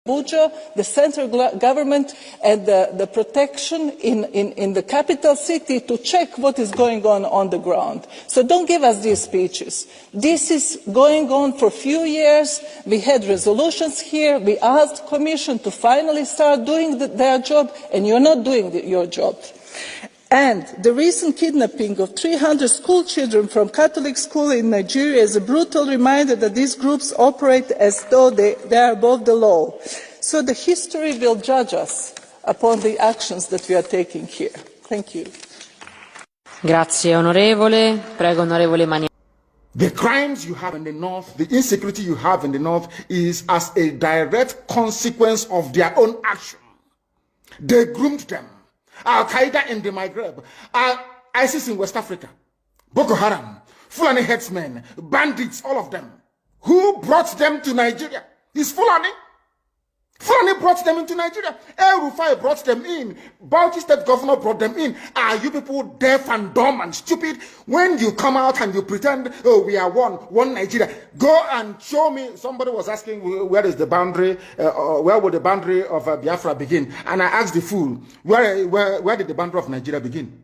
Abuja, the central government and the protection in the capital city to check what is going on the ground. So don't give us these speeches. This is going on for a few years. We had resolutions here. We asked the Commission to finally start doing their job, and you're not doing your job. And the recent kidnapping of 300 school children from Catholic school in Nigeria is a brutal reminder that these groups operate as though they are above the law. So the history will judge us upon the actions that we are taking here. Thank you. Grazie, onorevole. Prego, onorevole Mani. The crimes you have in the north, the insecurity you have in the north is as a direct consequence of their own action. They groomed them. Al-Qaeda in the Maghreb, ISIS in West Africa, Boko Haram, Fulani headsmen, bandits, all of them. Who brought them to Nigeria? It's Fulani. Fulani brought them into Nigeria. El Rufai brought them in. Bauchi State Governor brought them in. Are you people deaf and dumb and stupid? When you come out and you pretend, oh, we are one Nigeria, go and show me. Somebody was asking, where is the boundary, where would the boundary of Biafra begin? And I asked the fool, where did the boundary of Nigeria begin?